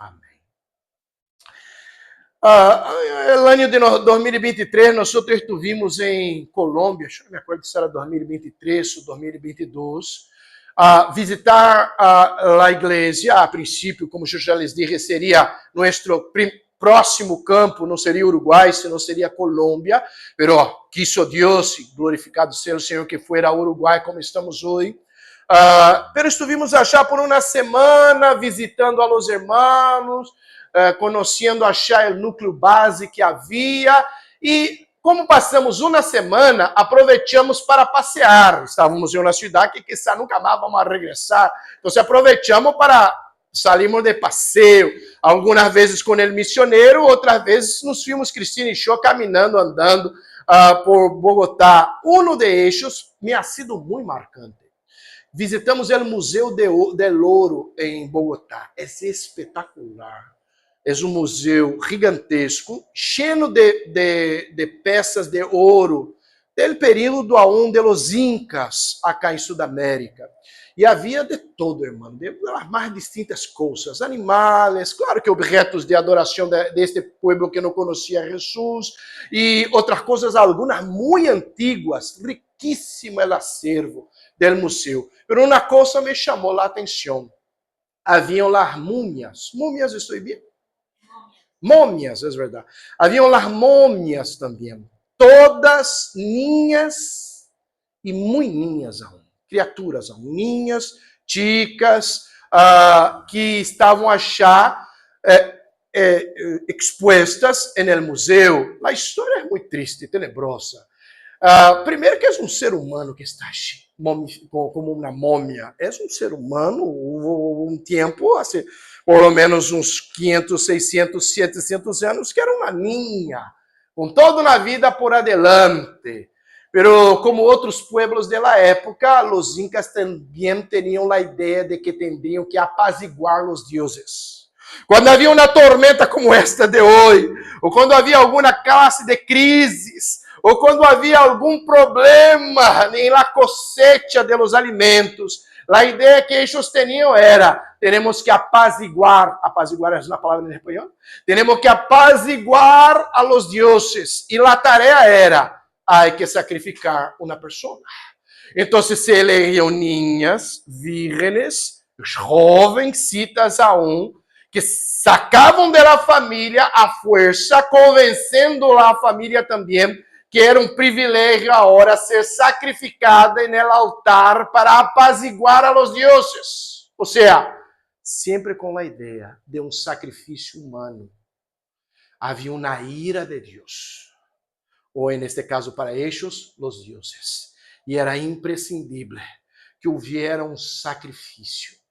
Amém. El año de 2023, nosotros estuvimos em Colômbia, eu não me acordo se era 2023 ou 2022, a visitar a igreja. A princípio, como eu já les dije, seria nosso próximo campo, não seria Uruguai, senão seria Colômbia, pero quiso Deus, glorificado seja o Senhor, que fuera Uruguai como estamos hoje. Pero estuvimos allá por uma semana, visitando a los hermanos, conhecendo achar o núcleo base que havia, e como passamos uma semana, aproveitamos para passear. Estávamos em uma cidade que quizá nunca mais vamos a regressar, então aproveitamos para salimos de passeio, algumas vezes com ele missioneiro, outras vezes nos fomos Cristina e Show caminhando, andando por Bogotá. Um de eixos me ha sido muito marcante. Visitamos o Museu del Ouro em Bogotá. É espetacular. É um museu gigantesco, cheio de peças de ouro do período aún de los Incas, acá em Sudamérica. E havia de todo, irmão, de as mais distintas coisas, animais, claro que objetos de adoração deste povo que não conhecia Jesus, e outras coisas, algumas muito antiguas, riquíssimo el acervo del museu. Pero uma coisa me chamou a atenção. Haviam las múmias. Múmias, estou bem? Múmias, é verdade. Haviam las múmias também. Todas ninhas e muito ninhas aún. Criaturas aún. Ninhas, chicas, que estavam a achar expuestas en el museu. A história é muito triste, tenebrosa. Primeiro que é um ser humano que está como uma múmia. É um ser humano, um tempo, assim, por lo menos uns 500, 600, 700 anos, que era uma ninha, com toda uma vida por adelante. Pero como outros pueblos da época, os incas também tinham a ideia de que teriam que apaziguar os deuses. Quando havia uma tormenta como esta de hoje, ou quando havia alguma classe de crises, ou quando havia algum problema em la cosecha de los alimentos, a ideia que eles tinham era: temos que apaziguar é uma palavra em espanhol? Temos que apaziguar a los dioses. E a tarefa era: hay que sacrificar uma pessoa. Então se elegiam niñas, vírgenes, jovencitas aún, que sacavam da família a força, convencendo a família também que era um privilégio agora ser sacrificada no altar para apaziguar a los dioses. Ou seja, sempre com a ideia de um sacrifício humano. Havia uma ira de Deus. Ou, neste caso, para eles, os dioses. E era imprescindível que houvesse um sacrifício.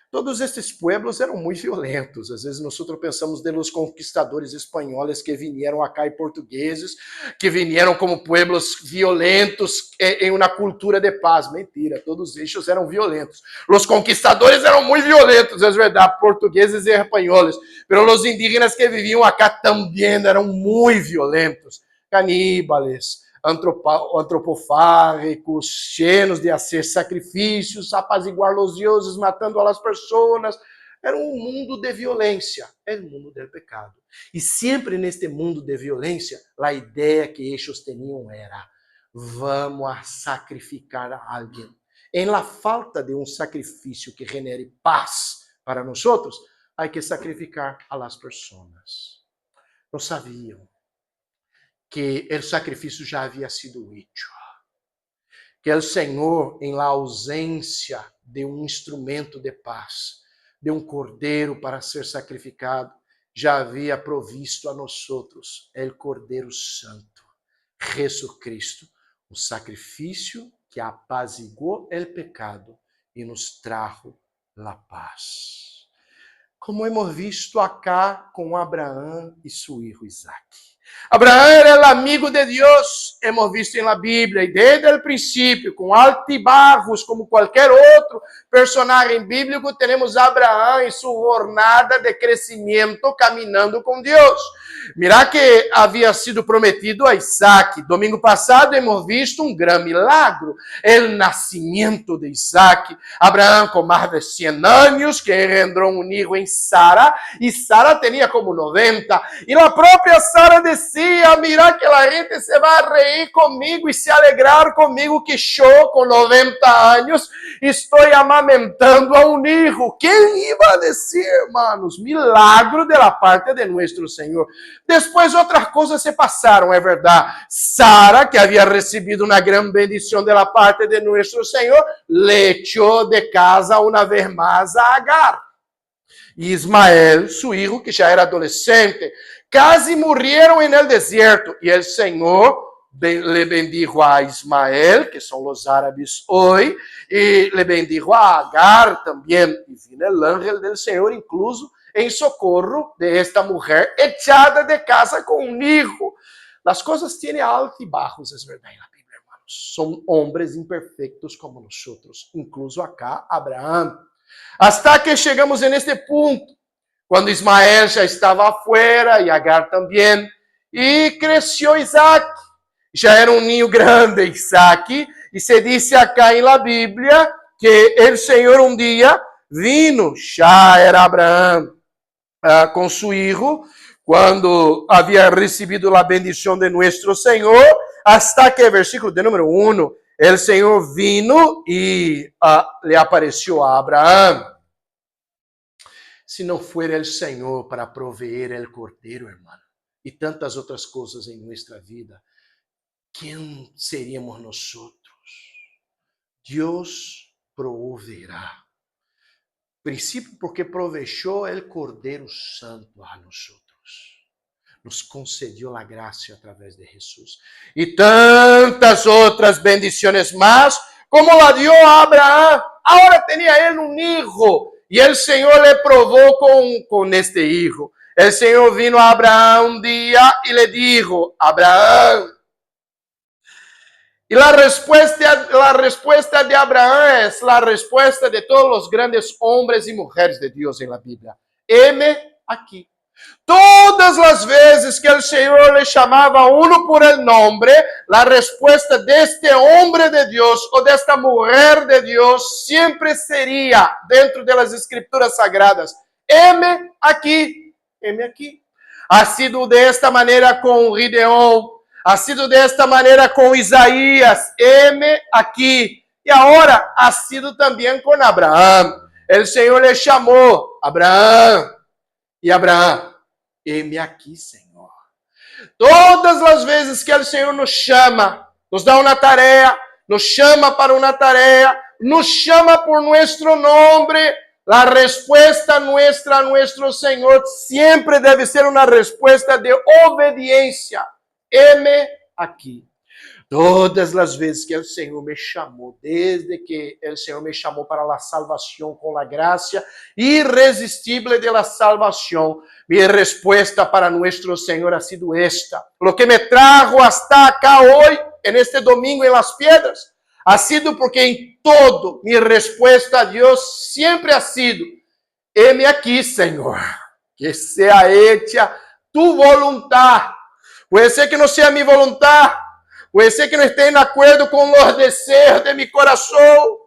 Todos estes pueblos eram muito violentos. Às vezes nós pensamos nos conquistadores espanhóis que vieram acá e portugueses, que vieram como pueblos violentos em uma cultura de paz. Mentira, todos eles eram violentos. Os conquistadores eram muito violentos, é verdade, portugueses e espanhóis. Mas os indígenas que viviam acá também eram muito violentos. Caníbales, antropofágicos, cheios de fazer sacrifícios, apaziguar os deuses, matando as pessoas. Era um mundo de violência, era um mundo do pecado. E sempre neste mundo de violência, a ideia que eles tinham era: vamos a sacrificar a alguém. Em la falta de um sacrifício que genere paz para nós, há que sacrificar a las pessoas. Não sabiam que o sacrifício já havia sido hecho. Que o Senhor, em la ausência de um instrumento de paz, de um cordeiro para ser sacrificado, já havia provisto a nós outros o Cordeiro Santo, Jesucristo, o sacrifício que apaziguou o pecado e nos trajo a paz. Como hemos visto acá com Abraão e seu filho Isaac. Abraão era el amigo de Dios, hemos visto en la Biblia, y desde el principio, con altibajos, como cualquier otro personaje bíblico, tenemos a Abraão en su jornada de crecimiento caminando con Dios. Mirá que havia sido prometido a Isaac. Domingo passado hemos visto um grande milagro, o nascimento de Isaac. Abraão com mais de 100 anos, que engendrou um filho em Sara, e Sara tinha como 90. E a própria Sara dizia, mirá que a gente se vai reír comigo e se alegrar comigo, que eu, com 90 anos, estou amamentando a um filho. Quem ia dizer, hermanos? Milagro da parte de nosso Senhor. Depois outras coisas se passaram, é verdade. Sara, que havia recebido uma grande bendição da parte de nosso Senhor, le echou de casa uma vez mais a Agar. E Ismael, seu filho, que já era adolescente, quase morreram no deserto. E o Senhor le bendijo a Ismael, que são os árabes hoje, e le bendijo a Agar também. E vino o ángel do Senhor, incluso, em socorro de esta mulher echada de casa com um hijo. As coisas têm altos e baixos, é verdade, na Bíblia, hermanos. São homens imperfeitos como nós, incluso acá Abraão. Hasta que chegamos neste ponto, quando Ismael já estava afuera e Agar também, e cresceu Isaac. Já era um ninho grande Isaac, e se diz acá na Bíblia que o Senhor um dia vino, já era Abraão, com seu filho, quando havia recebido a bendição de nosso Senhor, hasta que, versículo de número 1, o Senhor vino e lhe apareceu a Abraão. Se não for o Senhor para proveer o cordeiro, hermano, e tantas outras coisas em nossa vida, quem seríamos nós? Deus proverá. Princípio, porque provechou o Cordeiro Santo a nós. Nos concedeu a graça através de Jesus. E tantas outras bendições mais, como la dio a Abraão. Agora tinha ele um hijo, e o Senhor le provou com este hijo. O Senhor vino a Abraão um dia e le dijo, Abraão. E a resposta de Abraão é a resposta de todos os grandes homens e mulheres de Deus em la Bíblia. Heme aqui. Todas as vezes que o Senhor le chamava a uno por el nombre, a resposta deste homem de Deus ou desta mulher de Deus sempre seria, dentro das Escrituras Sagradas, heme aqui, heme aqui. Ha sido desta maneira com Gideon, ha sido desta maneira com Isaías, heme aqui. E agora ha sido também com Abraão. O Senhor lhe chamou, Abraão. E Abraão, heme aqui, Senhor. Todas as vezes que o Senhor nos chama, nos dá uma tarefa, nos chama para uma tarefa, nos chama por nosso nome, a resposta nossa a nosso Senhor sempre deve ser uma resposta de obediência. Heme aqui. Todas as vezes que o Senhor me chamou, desde que o Senhor me chamou para a salvação com a graça irresistível de la salvação, minha resposta para nosso Senhor ha sido esta. Lo que me trajo hasta acá hoje, en este domingo en las piedras, ha sido porque em todo minha resposta a Deus sempre ha sido: heme aqui, Senhor, que seja hecha tu voluntad. Pode ser que não seja minha vontade. Puede ser que no esté de acuerdo con los deseos de mi corazón,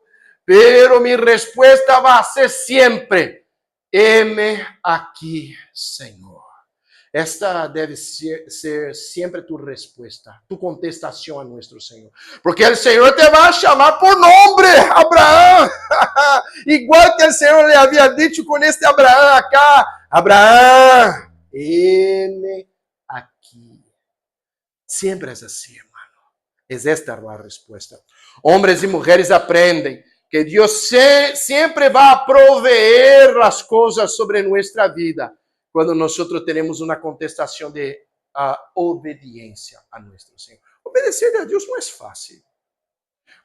pero mi respuesta va a ser siempre, heme aquí, Senhor. Esta deve ser sempre tu resposta, tu contestação a nosso Senhor. Porque o Senhor te vai chamar por nome, Abraão. Igual que o Senhor lhe havia dito com este Abraão acá. Abraão, heme aqui. Sempre é assim, hermano. Es esta a resposta. Homens e mulheres aprendem que Deus sempre vai proveer as coisas sobre nossa vida quando nós temos uma contestação de obediência a nosso Senhor. Obedecer a Deus não é fácil,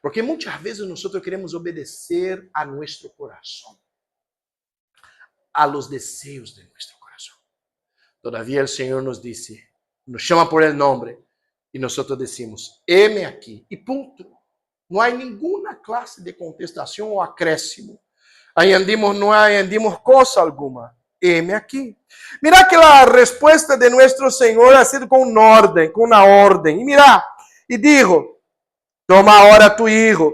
porque muitas vezes nós queremos obedecer a nosso coração, a los desejos de nosso coração. Todavia o Senhor nos disse: nos chama por el nombre e nós decimos, heme aqui, e ponto. Não há nenhuma classe de contestação ou acréscimo. Não añadimos coisa alguma. Heme aqui. Mira que a resposta de nosso Senhor ha sido com uma ordem. E mira, e digo, toma agora tu hijo,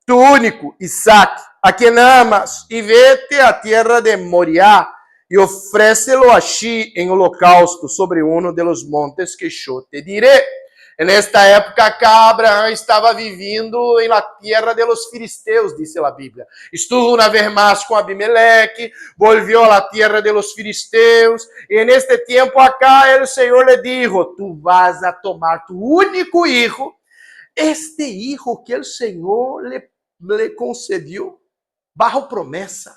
tu único, Isaac, a quien amas, e vete à terra de Moriá, e ofrécelo allí em holocausto sobre uno de los montes que eu te diré. Nesta época, acá, Abraão estava vivendo em la tierra de los filisteus, dice a Bíblia. Estuvo una vez más com Abimeleque, volvió a la tierra de los filisteus, e neste tempo acá, o Senhor le dijo, tu vas a tomar tu único hijo, este hijo que o Senhor le concedeu, bajo promessa.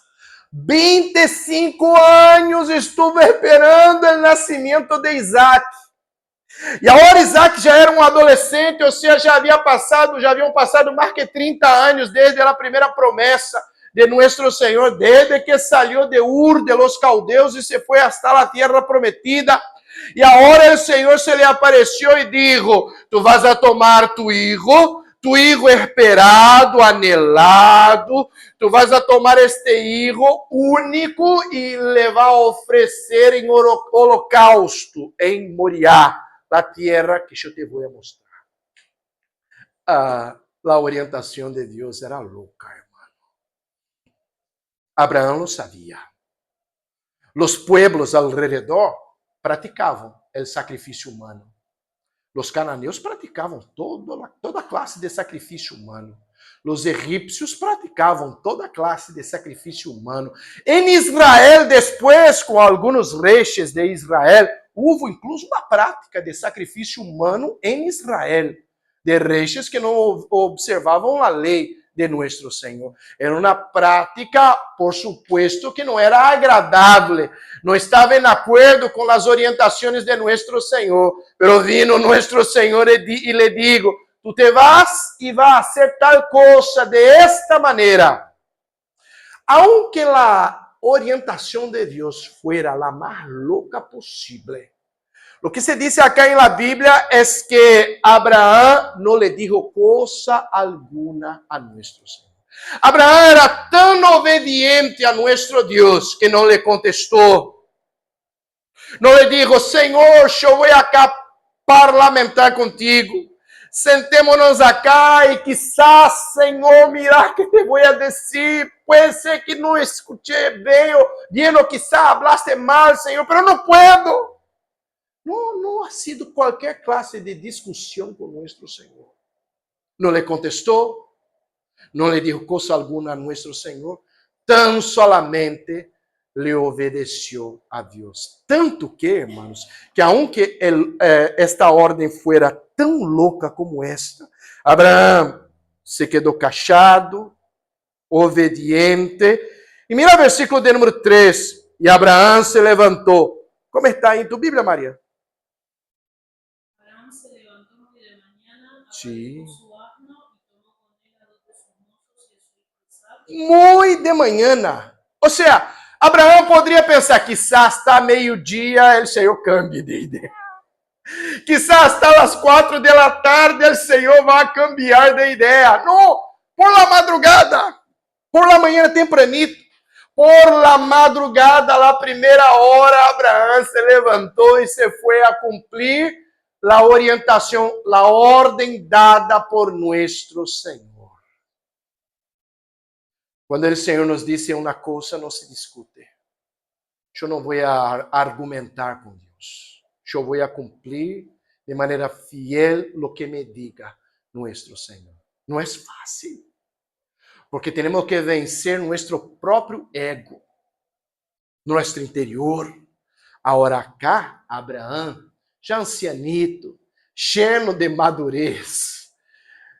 25 anos estuve esperando o nascimento de Isaac. E agora Isaac já era um adolescente, ou seja, já haviam passado mais que 30 anos desde a primeira promessa de nosso Senhor, desde que saiu de Ur de los Caldeus e se foi hasta a terra prometida. E agora o Senhor se lhe apareceu e dijo, tu vas a tomar tu hijo esperado, anelado, tu vas a tomar este hijo único e le va a oferecer em holocausto, em Moriá, a terra que eu te vou mostrar. A orientação de Deus era louca, hermano. Abraão lo sabia. Os pueblos alrededor praticavam o sacrifício humano. Os cananeus praticavam toda classe de sacrifício humano. Os egípcios praticavam toda classe de sacrifício humano. Em Israel, depois, com alguns reis de Israel, houve incluso uma prática de sacrifício humano em Israel, de reis que não observavam a lei de nosso Senhor. Era uma prática, por supuesto, que não era agradável, não estava em acordo com as orientações de nosso Senhor. Pero vino nosso Senhor e lhe digo, tu te vas e vas a hacer tal coisa de esta maneira. Aunque a orientação de Deus fuera la mais louca possível, o que se diz acá na Bíblia é que Abraão não lhe dijo coisa alguna a nosso Senhor. Abraão era tão obediente a nosso Deus que não lhe contestou. Não lhe dijo, Senhor, eu vou acá parlamentar contigo. Sentémonos acá e quizás, Senhor, mira que te vou a dizer. Pode ser que não escutei bem, ou bien, ou quizás hablaste mal, Senhor, pero não puedo. Não ha sido qualquer classe de discussão com nosso Senhor. Não lhe contestou, não lhe dijo coisa alguna a nosso Senhor, tão solamente le obedeceu a Deus. Tanto que, hermanos, que aunque esta ordem fuera tão louca como esta, Abraão se quedou cachado, obediente. E mira o versículo de número 3. E Abraão se levantou. Como está em tu Bíblia, Maria? Abraham se levantó muy de mañana, Sí. aparejó su asno y tomó con él a 2 de sus mozos y a su hijo Isaac. Muito de manhã. Ou seja, Abraão poderia pensar, quizás está meio-dia, o Senhor cambie de ideia. Quizás está às 4 da tarde, o Senhor vai cambiar de ideia. Não, por la madrugada, por la manhã tempranito, por la madrugada, a primeira hora, Abraão se levantou e se foi a cumprir a orientação, a ordem dada por nosso Senhor. Quando o Senhor nos diz uma coisa, não se discute. Eu não vou argumentar com Deus. Eu vou cumprir de maneira fiel o que me diga nosso Senhor. Não é fácil. Porque temos que vencer nosso próprio ego, nosso interior. Agora cá, Abraão, já ancianito, cheio de madurez,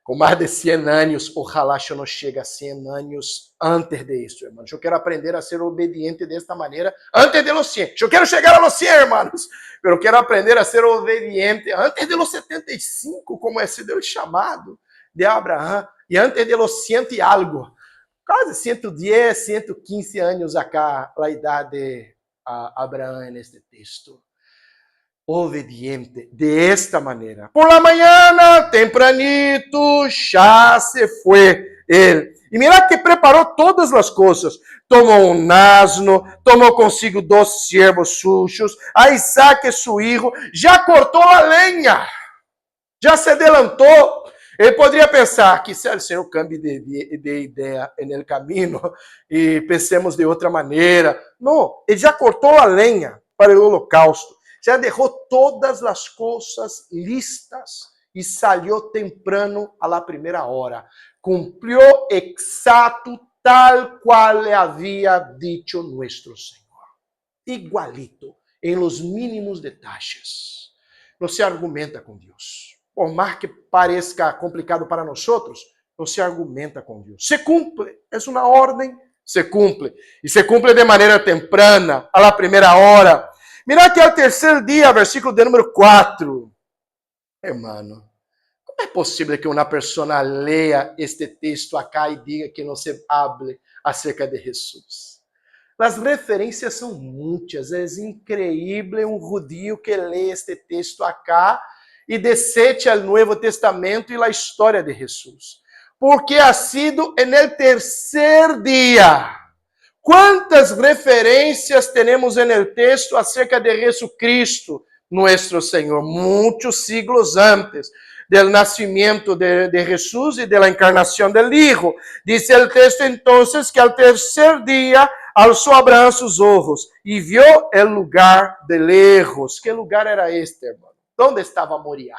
com mais de 100 anos, ojalá eu não chegue a 100 anos antes de isso, irmãos. Eu quero aprender a ser obediente desta maneira antes de los 100. Eu quero chegar a los 100, hermanos, mas eu quero aprender a ser obediente antes de los 75, como é sido o chamado de Abraão, e antes de los 100 e algo. Quase 110, 115 anos acá, a idade de Abraão neste texto. obediente de esta manera. Por la mañana, tempranito, ya se fue él. E mira que preparou todas as coisas. Tomou um asno, tomou consigo 2 siervos suyos, a Isaac, seu filho, já cortou a lenha, já se adelantou. Ele poderia pensar que se o Senhor cambie de ideia no caminho e pensemos de outra maneira. Não, ele já cortou a lenha para o holocausto. Já deixou todas as coisas listas e saiu temprano a la primeira hora. Cumpriu exato tal qual le havia dicho nuestro Senhor. Igualito, em los mínimos detalles. Não se argumenta com Deus. Por mais que pareça complicado para nós, não se argumenta com Deus. Se cumpre, é uma ordem, se cumpre. E se cumpre de maneira temprana, a la primeira hora. Mira que ao terceiro dia, versículo de número 4. Hermano, como é possível que uma pessoa leia este texto acá e diga que não se hable acerca de Jesus? As referências são muitas. É incrível um judío que lê este texto acá e desete ao Novo Testamento e a história de Jesus. Porque ha sido no terceiro dia. Quantas referências temos no texto acerca de Jesucristo, nosso Senhor? Muitos siglos antes do nascimento de Jesus e da encarnação do Hijo. Diz o texto, então, que ao terceiro dia alçou Abraão seus olhos e viu o lugar de lejos. Que lugar era este, irmão? Onde estava Moriá?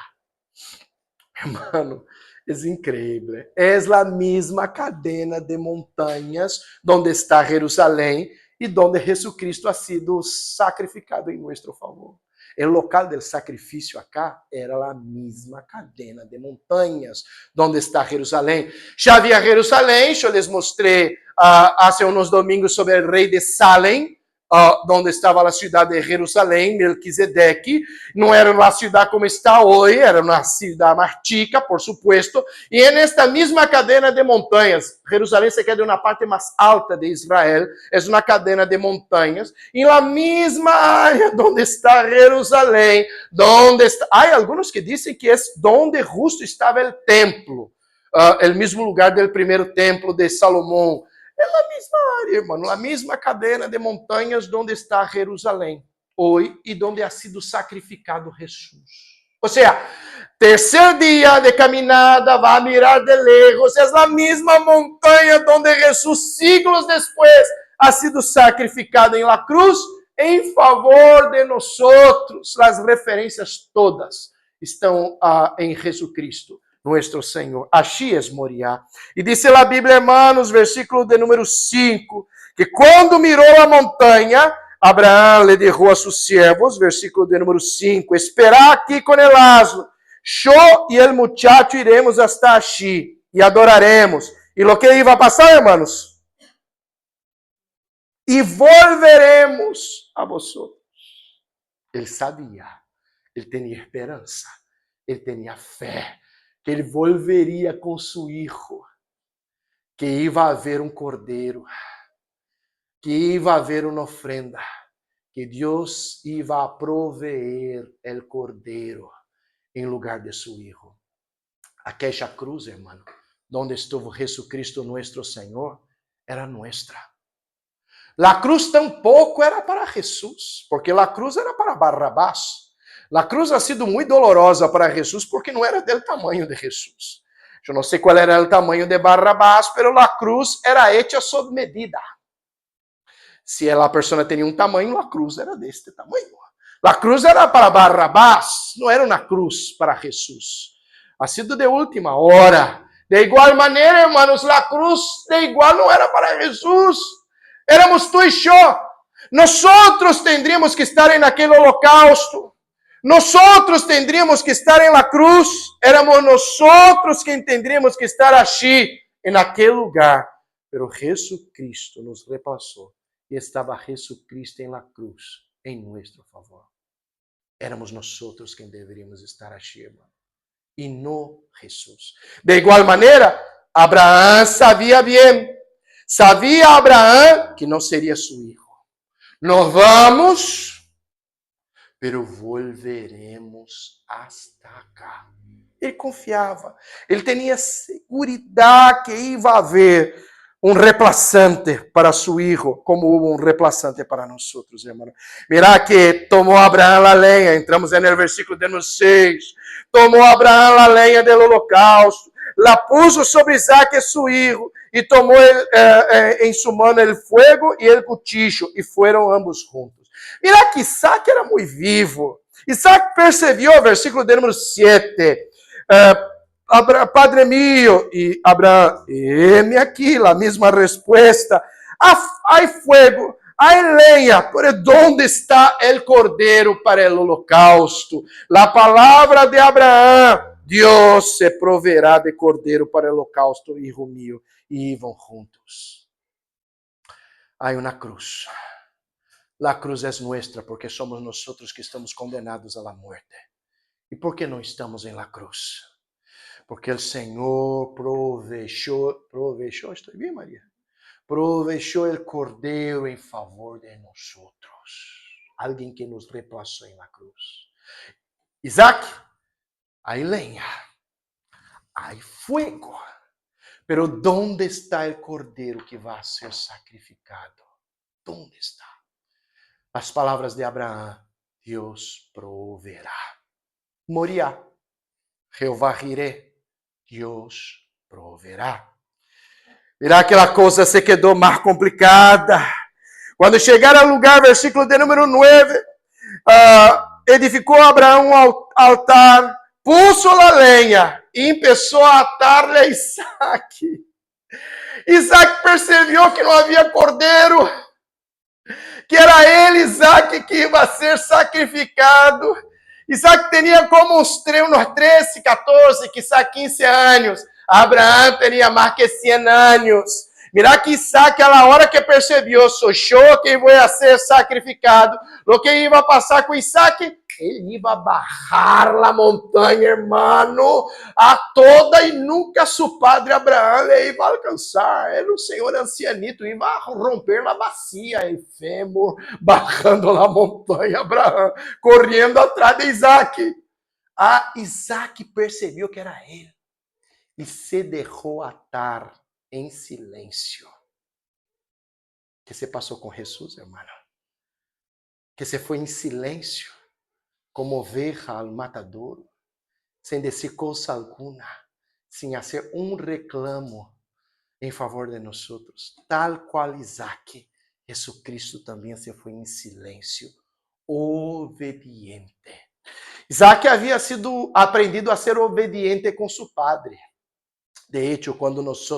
Hermano, é incrível. É a mesma cadena de montanhas onde está Jerusalém e onde Jesucristo ha sido sacrificado em nosso favor. O local do sacrifício acá era a mesma cadena de montanhas onde está Jerusalém. Já havia Jerusalém, eu les mostrei há uns domingos sobre o rei de Salem, onde estava a cidade de Jerusalém, Melquisedeque. Não era uma cidade como está hoje, era uma cidade mais chica, por supuesto. E nesta mesma cadena de montanhas, Jerusalém se queda na parte mais alta de Israel, é uma cadena de montanhas. E na mesma área onde está Jerusalém, donde está... Há alguns que dizem que é onde justo estava o templo, o mesmo lugar do primeiro templo de Salomão. É a mesma área, irmão, a mesma cadena de montanhas onde está Jerusalém hoje e onde ha sido sacrificado Jesus. Ou seja, terceiro dia de caminhada, vai mirar de lejos, é a mesma montanha onde Jesus, siglos depois, ha sido sacrificado em la cruz em favor de nós. As referências todas estão em Jesus Cristo, nuestro Senhor. Así es Moriá. E disse a Bíblia, hermanos, versículo de número 5, que quando mirou a montanha, Abraão le dijo a sus siervos, versículo de número 5, esperá aqui com el asno, yo e el muchacho iremos hasta allí e adoraremos. E lo que iba a passar, hermanos? E volveremos a vosotros. Ele sabia, ele tinha esperança, ele tinha fé, que ele volveria com seu filho, que ia haver um cordeiro, que ia haver uma ofrenda, que Deus ia proveer o cordeiro em lugar de seu filho. Aquela cruz, irmão, onde estuvo Jesucristo, nosso Senhor, era nossa. A cruz tampouco era para Jesus, porque a cruz era para Barrabás. A cruz ha sido muito dolorosa para Jesus porque não era do tamanho de Jesus. Eu não sei qual era o tamanho de Barrabás, mas a cruz era hecha sob medida. Se a pessoa tinha um tamanho, a cruz era deste tamanho. A cruz era para Barrabás, não era uma cruz para Jesus. Ha sido de última hora. De igual maneira, hermanos, a cruz de igual não era para Jesus. Éramos tu e eu. Nós tendríamos que estar naquele holocausto. Nosotros tendríamos que estar en la cruz, éramos nosotros quien tendríamos que estar allí, en aquel lugar. Pero Jesucristo nos reemplazó y estaba Jesucristo en la cruz, en nuestro favor. Éramos nosotros quien deberíamos estar allí, hermano, y no Jesús. De igual manera, Abraham sabía bien, sabía Abraham que no sería su hijo. Nos vamos, pero volveremos hasta acá. Ele confiava, ele tinha segurança que ia haver reemplazante para seu filho, como houve reemplazante para nós, irmão. Mira que tomou Abraão a lenha, entramos no versículo de 6. Tomou Abraão a lenha do holocausto, la puso sobre Isaac, seu filho, e tomou em sua mão o fogo e o cuchillo, e foram ambos juntos. Mira que Isaac era muito vivo. Isaac percebeu, versículo de número 7. Padre mío, e Abraão, heme aqui, a mesma resposta. Há fogo, há lenha, por onde está o cordeiro para o holocausto? A palavra de Abraão, Deus se proverá de cordeiro para o holocausto, hijo mío, e iam juntos. Há uma cruz. A cruz é nossa, porque somos nós que estamos condenados à morte. E por que não estamos em la cruz? Porque o Senhor provechou, estou bem, Maria? Provechou o cordeiro em favor de nós. Alguém que nos reemplazou em la cruz. Isaac, há lenha, há fogo. Pero ¿dónde está o cordeiro que vai ser sacrificado? ¿Dónde está? As palavras de Abraão, Deus proverá. Moriá, Jeová Jireh, Deus proverá. Verá que a coisa se quedou mais complicada. Quando chegar ao lugar, versículo de número 9, edificou Abraão um altar, puso a lenha e começou a atar-lhe a Isaac. Isaac percebeu que não havia cordeiro, que era ele, Isaac, que ia ser sacrificado. Isaac tinha como uns 13, 14, quizá 15 anos. Abraão tinha mais que 100 anos. Mira que Isaac, a hora que percebeu, sou eu que vou ser sacrificado. O que ia passar com Isaac? Ele ia barrar a montanha, hermano, a toda, e nunca seu padre Abraão le ia alcançar. Era um senhor ancianito, ia romper a bacia, em fêmur, barrando a montanha, Abraão, correndo atrás de Isaac. Isaac percebeu que era ele e se deixou atar em silêncio. Que se passou com Jesus, hermano? Que se foi em silêncio, como oveja al matador, sem dizer coisa alguma, sem fazer reclamo em favor de nós. Tal qual Isaac, Jesucristo também se foi em silêncio, obediente. Isaac havia sido aprendido a ser obediente com seu padre. De hecho, quando nós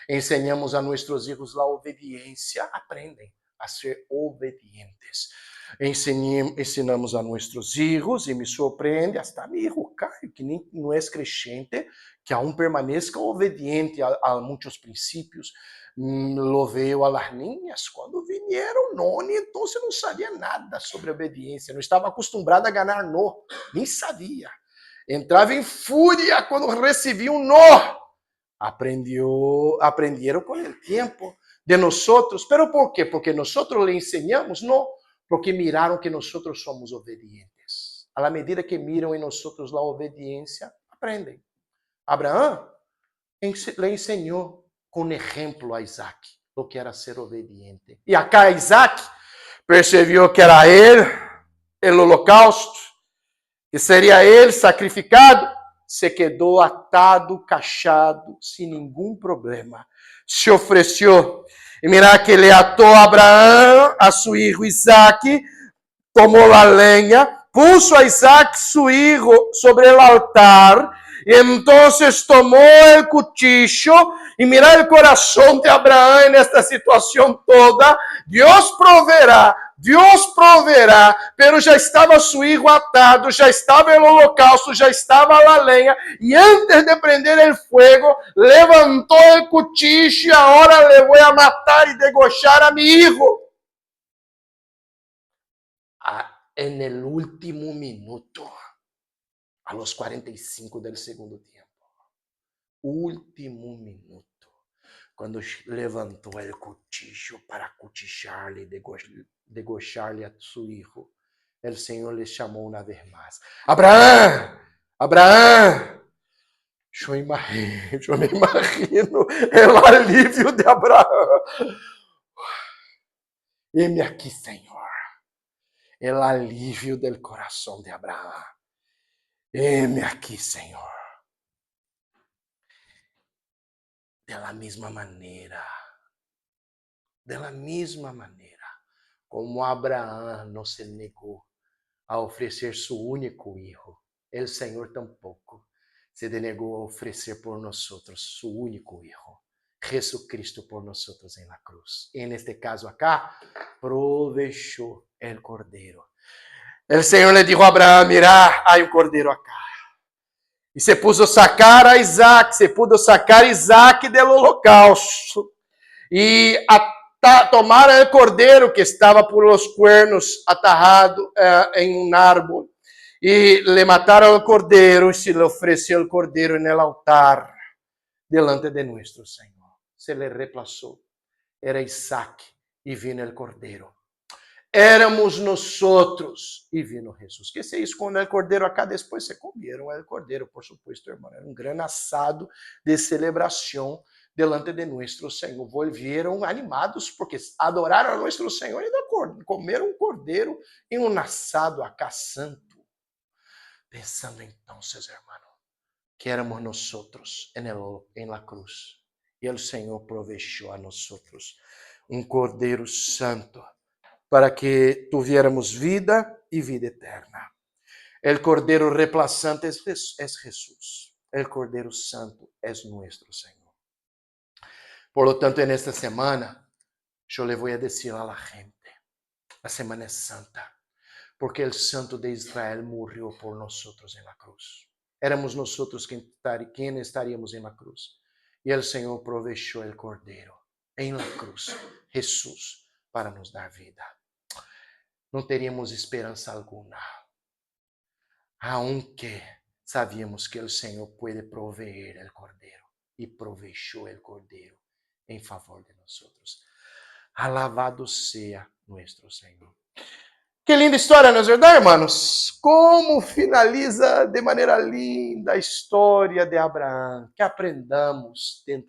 ensinamos a nossos filhos a obediência, aprendem a ser obedientes. Ensinamos a nossos filhos, e me surpreende, hasta meu filho Caio, que nem não é crescente, que aún permaneça obediente a muitos princípios. Lo veo a las niñas, quando vieram noni, então não sabia nada sobre obediência, não estava acostumbrada a ganhar no, nem sabia. Entrava em fúria quando recebia um no. Aprenderam com o tempo de nós. Pero por quê? Porque nós le ensinamos? Não, porque miraram que nós somos obedientes. A la medida que miram em nós a obediência, aprendem. Abraão le ensinou com exemplo a Isaac o que era ser obediente. E acá Isaac percebeu que era ele, o holocausto, que seria ele sacrificado. Se quedou atado, cachado, sem nenhum problema. Se ofereceu. E mira que ele atou Abraão a seu filho Isaac, tomou a lenha, puso a Isaac, seu filho, sobre o altar, e então tomou o cuchillo, e mira o coração de Abraão nesta situação toda. Deus proverá, pero já estava seu filho atado, já estava o holocausto, já estava a lenha, e antes de prender o fogo, levantou o cuchillo, e agora le vou a matar e degollar a mi hijo. En el último minuto, a los 45 del segundo tiempo. Último minuto, quando levantou o cuchillo para cuchillarle, degollarle a seu hijo, el Senhor le chamou uma vez mais. Abraão! Abraão! Eu me imagino o alívio de Abraão. Heme aqui, Senhor. O alívio del coração de Abraão. Heme aqui, Senhor. De la misma maneira, como Abraão não se negou a oferecer seu único hijo, el Senhor tampouco se denegou a oferecer por nós seu único hijo, Jesucristo por nós em la cruz. E neste caso acá, provechou el cordeiro. El Senhor le dijo a Abraão: mira, há um cordeiro acá. E se pudo sacar a Isaac, del holocausto. E tomar o cordeiro que estava por los cuernos atarrado em um árbol. E le mataram o cordeiro e se le ofereceu o cordeiro no altar delante de nosso Senhor. Se le reemplazou. Era Isaac e vino o cordeiro. Éramos nosotros e vino Jesus. Que se esconde o cordeiro acá, depois se comieron o cordeiro, por supuesto, hermano. Era um grande assado de celebração delante de nosso Senhor. Volvieron animados porque adoraram a nosso Senhor e comeram um cordeiro em um assado acá santo. Pensando então, hermano, que éramos nosotros en la cruz. E o Senhor provechou a nosotros um cordeiro santo para que tuviéramos vida e vida eterna. El cordeiro reemplazante es Jesús. El cordeiro santo es nuestro Senhor. Por lo tanto, en esta semana, yo le voy a decir a la gente, la semana es santa, porque el Santo de Israel murió por nosotros en la cruz. Éramos nosotros quien estaríamos en la cruz. Y el Señor provechó el Cordeiro en la cruz, Jesús, para nos dar vida. No teríamos esperanza alguna, aunque sabíamos que el Señor puede proveer el Cordeiro. Y provechó el Cordeiro en favor de nosotros. Alabado sea nuestro Señor. Que linda história, não é verdade, irmãos? Como finaliza de maneira linda a história de Abraão. Que aprendamos dentro